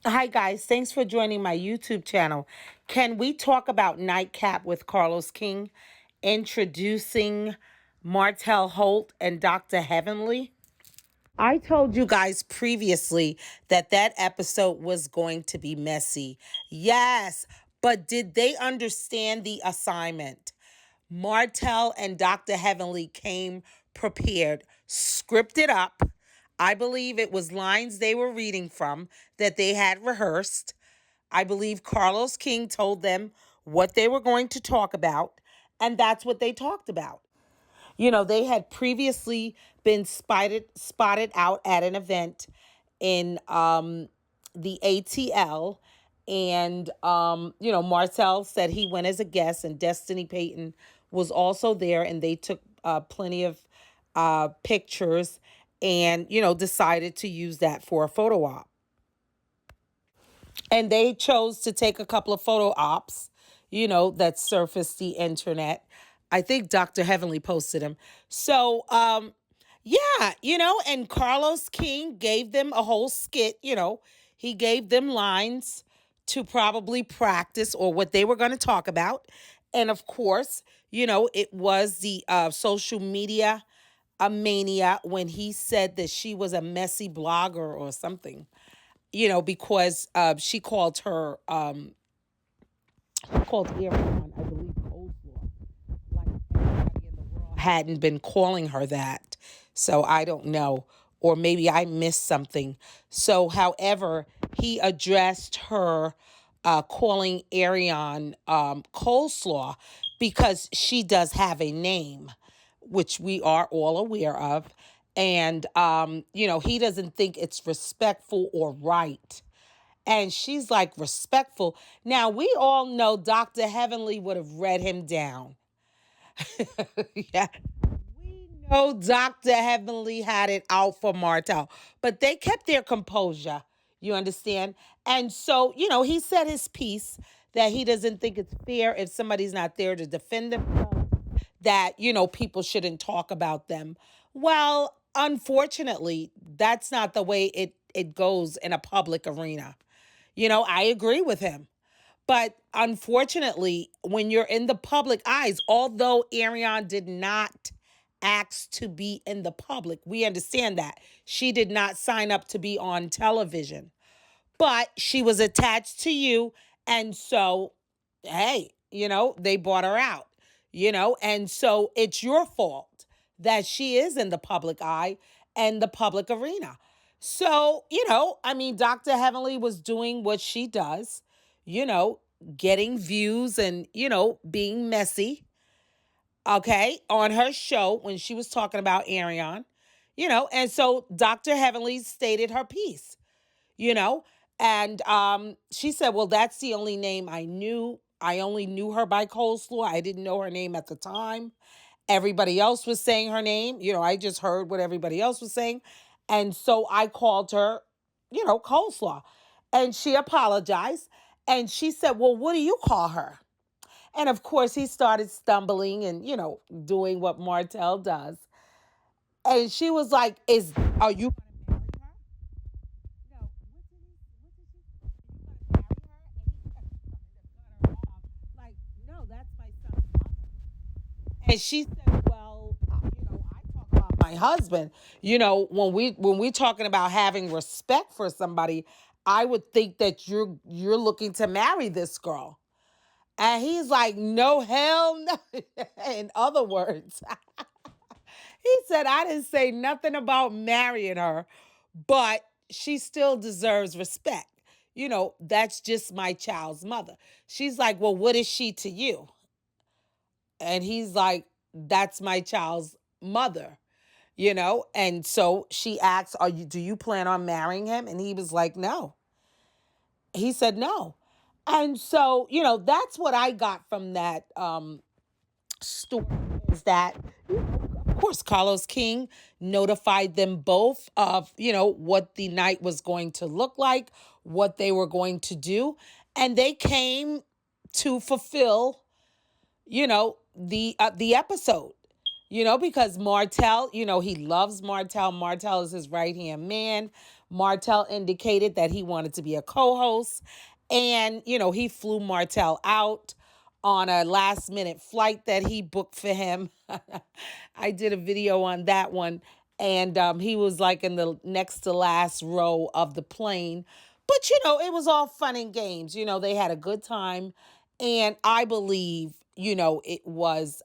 Hi, guys. Thanks for joining my YouTube channel. Can we talk about Nightcap with Carlos King introducing Martel Holt and Dr. Heavenly? I told you guys previously that that episode was going to be messy. Yes, but did they understand the assignment? Martel and Dr. Heavenly came prepared, scripted up. I believe it was lines they were reading from that they had rehearsed. I believe Carlos King told them what they were going to talk about, and that's what they talked about. They had previously been spotted out at an event in the ATL. And, Marcel said he went as a guest, and Destiny Payton was also there. And they took plenty of pictures and, decided to use that for a photo op. And they chose to take a couple of photo ops, that surfaced the internet. I think Dr. Heavenly posted them. So, yeah, and Carlos King gave them a whole skit. He gave them lines to probably practice or what they were going to talk about. And of course, it was the social media a mania when he said that she was a messy blogger or something, because she called her, who called Arionne, I believe, coleslaw. Like everybody in the world hadn't been calling her that. So I don't know. Or maybe I missed something. So, however, he addressed her calling Arionne coleslaw because she does have a name, which we are all aware of. And, he doesn't think it's respectful or right. And she's like, respectful. Now, we all know Dr. Heavenly would have read him down. Yeah. We know Dr. Heavenly had it out for Martel, but they kept their composure. You understand? And so, he said his piece that he doesn't think it's fair if somebody's not there to defend themselves, that, people shouldn't talk about them. Well, unfortunately, that's not the way it goes in a public arena. I agree with him. But unfortunately, when you're in the public eyes, although Ariane did not ask to be in the public, we understand that. She did not sign up to be on television, but she was attached to you. And so, hey, they bought her out, and so it's your fault that she is in the public eye and the public arena. So, Dr. Heavenly was doing what she does, you know, getting views and, being messy, okay, on her show when she was talking about Ariane, and so Dr. Heavenly stated her piece, you know, and she said, well, that's the only name I knew. I only knew her by coleslaw. I didn't know her name at the time. Everybody else was saying her name. I just heard what everybody else was saying. And so I called her, coleslaw. And she apologized. And she said, well, what do you call her? And of course, he started stumbling and, doing what Martel does. And she was like, are you going to marry her? No, what did he, you going to marry her? And he kept trying to cut her off. Like, no, that's my son's mother. And she said, well, I talk about my husband. When we talking about having respect for somebody, I would think that you're looking to marry this girl. And he's like, no, hell no. In other words, he said, I didn't say nothing about marrying her, but she still deserves respect. That's just my child's mother. She's like, well, what is she to you? And he's like, that's my child's mother. And so she asked, do you plan on marrying him? And he was like, no. He said no. And so, that's what I got from that story, is that, of course, Carlos King notified them both of, what the night was going to look like, what they were going to do. And they came to fulfill, the episode. because Martel, he loves Martel. Martel is his right hand man. Martel indicated that he wanted to be a co host. And, he flew Martel out on a last minute flight that he booked for him. I did a video on that one. And he was like in the next to last row of the plane. But, it was all fun and games. They had a good time. And I believe, it was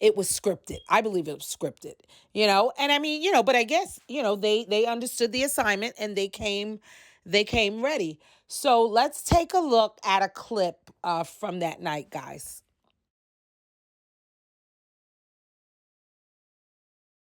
scripted. I believe it was scripted, and I mean, but I guess, they understood the assignment and they came ready. So let's take a look at a clip from that night, guys.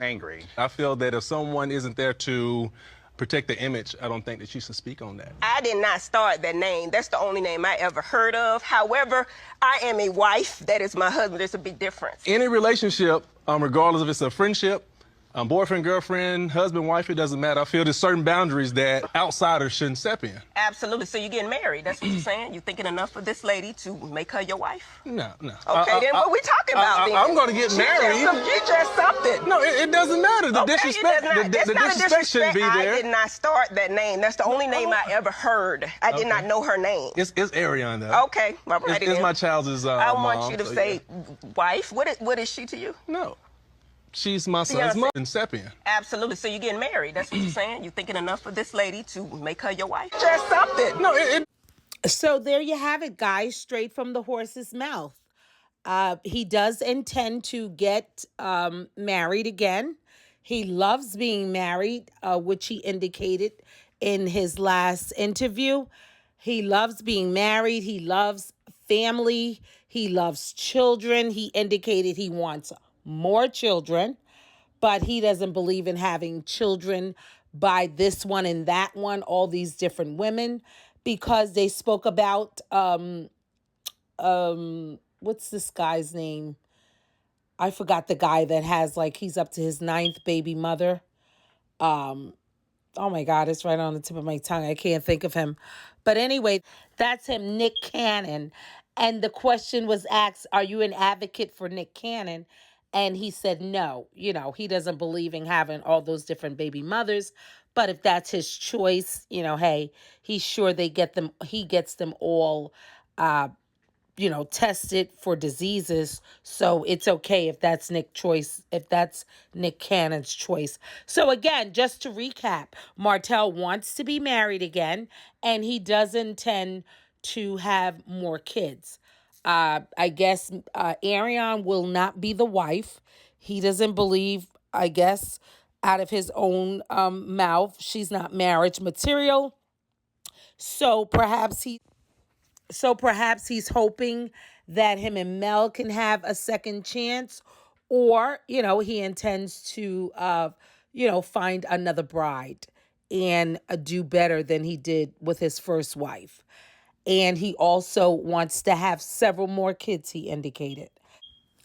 Angry. I feel that if someone isn't there to protect the image, I don't think that she should speak on that. I did not start that name. That's the only name I ever heard of. However, I am a wife. That is my husband. There's a big difference. Any relationship, regardless if it's a friendship, boyfriend, girlfriend, husband, wife, it doesn't matter. I feel there's certain boundaries that outsiders shouldn't step in. Absolutely. So you're getting married. That's what you're saying? You're thinking enough of this lady to make her your wife? No. Okay, then what we talking about then? I'm going to get married. You just something. No, it doesn't matter. The disrespect, the disrespect shouldn't be there. I did not start that name. That's the only name I ever heard. I did not know her name. It's Arionne, though. Okay, all right. It's my child's I mom. want you to say wife. What is she to you? No. She's my son's mother in Seppian. Absolutely. So you're getting married. That's what you're saying? You're thinking enough of this lady to make her your wife? Just something. No, So there you have it, guys, straight from the horse's mouth. He does intend to get married again. He loves being married, which he indicated in his last interview. He loves being married. He loves family. He loves children. He indicated he wants more children, but he doesn't believe in having children by this one and that one, all these different women, because they spoke about what's this guy's name? I forgot the guy that has, like, he's up to his 9th baby mother. Oh my God, it's right on the tip of my tongue. I can't think of him. But anyway, that's him, Nick Cannon. And the question was asked, are you an advocate for Nick Cannon? And he said no. He doesn't believe in having all those different baby mothers. But if that's his choice, hey, he's sure he gets them all tested for diseases. So it's okay if that's Nick Cannon's choice. So again, just to recap, Martel wants to be married again, and he does intend to have more kids. I guess Arionne will not be the wife. He doesn't believe, I guess, out of his own mouth, she's not marriage material. So perhaps he's hoping that him and Mel can have a second chance, or, he intends to, find another bride and do better than he did with his first wife. And he also wants to have several more kids, he indicated.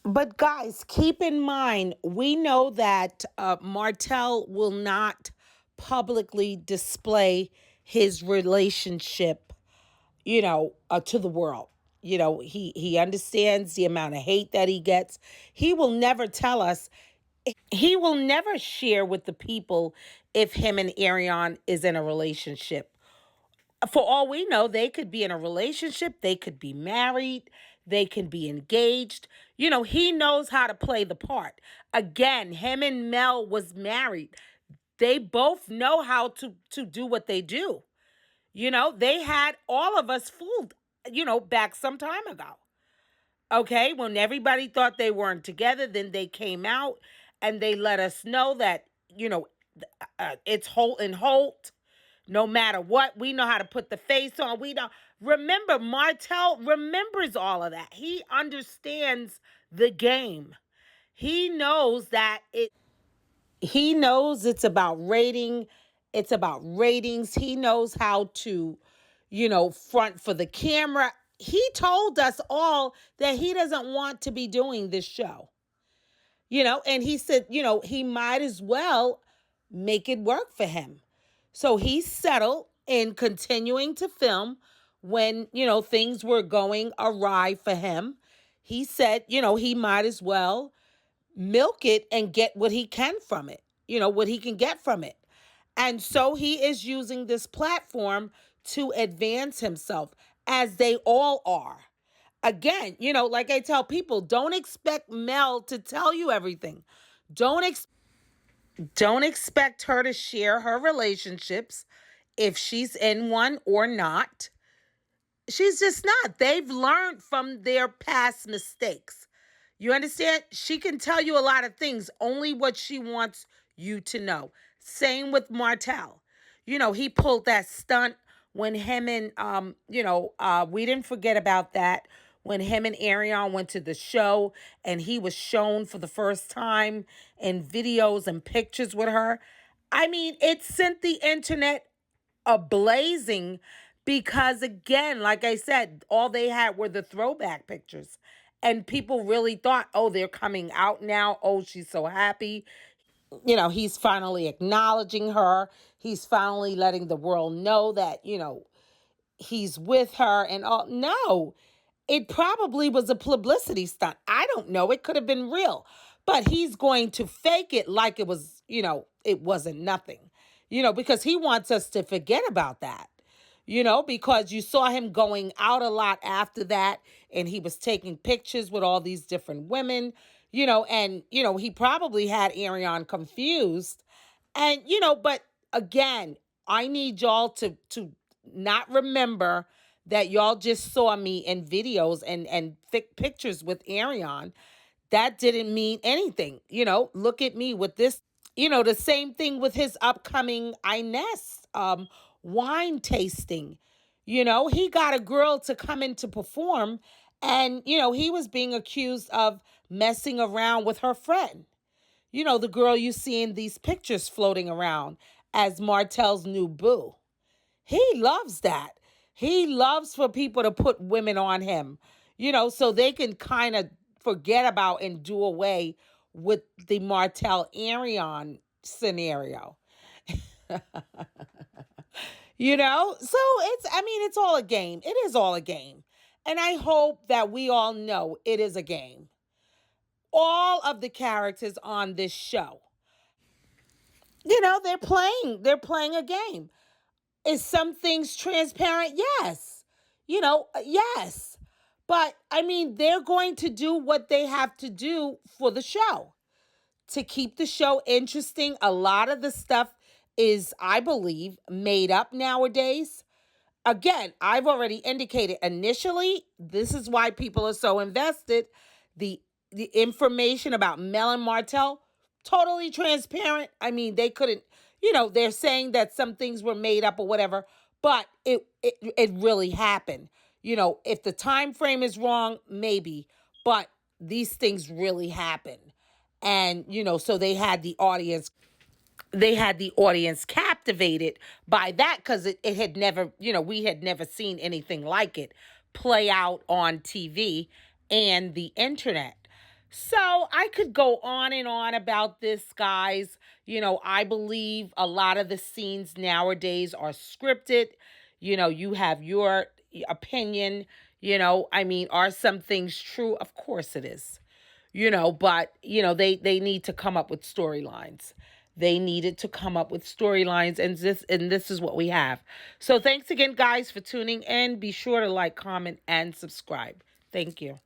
But guys, keep in mind, we know that Martel will not publicly display his relationship, to the world. He understands the amount of hate that he gets. He will never tell us. He will never share with the people if him and Arionne is in a relationship. For all we know, they could be in a relationship. They could be married. They can be engaged. He knows how to play the part. Again, him and Mel was married. They both know how to do what they do. They had all of us fooled, back some time ago. Okay, when everybody thought they weren't together, then they came out and they let us know that, it's Holt and Holt. No matter what, we know how to put the face on. We don't remember. Martel remembers all of that. He understands the game. He knows that he knows it's about rating. It's about ratings. He knows how to, front for the camera. He told us all that he doesn't want to be doing this show. And he said, he might as well make it work for him. So he settled in continuing to film when, things were going awry for him. he said, he might as well milk it and get what he can from it, what he can get from it. And so he is using this platform to advance himself, as they all are. Again, like I tell people, don't expect Mel to tell you everything. Don't ex- don't expect her to share her relationships if she's in one or not. She's just not. They've learned from their past mistakes. You understand? She can tell you a lot of things, only what she wants you to know. Same with Martel. He pulled that stunt when him and we didn't forget about that when him and Arionne went to the show and he was shown for the first time in videos and pictures with her. I mean, it sent the internet ablazing because, again, like I said, all they had were the throwback pictures. And people really thought, oh, they're coming out now. Oh, she's so happy. He's finally acknowledging her. He's finally letting the world know that, he's with her and all. No, it probably was a publicity stunt. I don't know. It could have been real. But he's going to fake it like it was, it wasn't nothing, because he wants us to forget about that, because you saw him going out a lot after that and he was taking pictures with all these different women, and, he probably had Arionne confused. And, but again, I need y'all to not remember that y'all just saw me in videos and pictures with Arionne. That didn't mean anything. Look at me with this. The same thing with his upcoming Inez wine tasting. He got a girl to come in to perform, and he was being accused of messing around with her friend. The girl you see in these pictures floating around as Martel's new boo. He loves that. He loves for people to put women on him, so they can kind of forget about and do away with the Martel Arionne scenario. So it's all a game. It is all a game. And I hope that we all know it is a game. All of the characters on this show, they're playing a game. Is some things transparent? Yes. Yes. But they're going to do what they have to do for the show to keep the show interesting. A lot of the stuff is, I believe, made up nowadays. Again, I've already indicated initially, this is why people are so invested. The the information about Mel and Martel, totally transparent. They couldn't, they're saying that some things were made up or whatever, but it really happened. If the time frame is wrong, maybe, but these things really happen. And, so they had the audience captivated by that because it had never, we had never seen anything like it play out on TV and the internet. So I could go on and on about this, guys. I believe a lot of the scenes nowadays are scripted. You have your opinion. Are some things true? Of course it is. But they need to come up with storylines. They needed to come up with storylines, and this is what we have. So thanks again, guys, for tuning in. Be sure to like, comment, and subscribe. Thank you.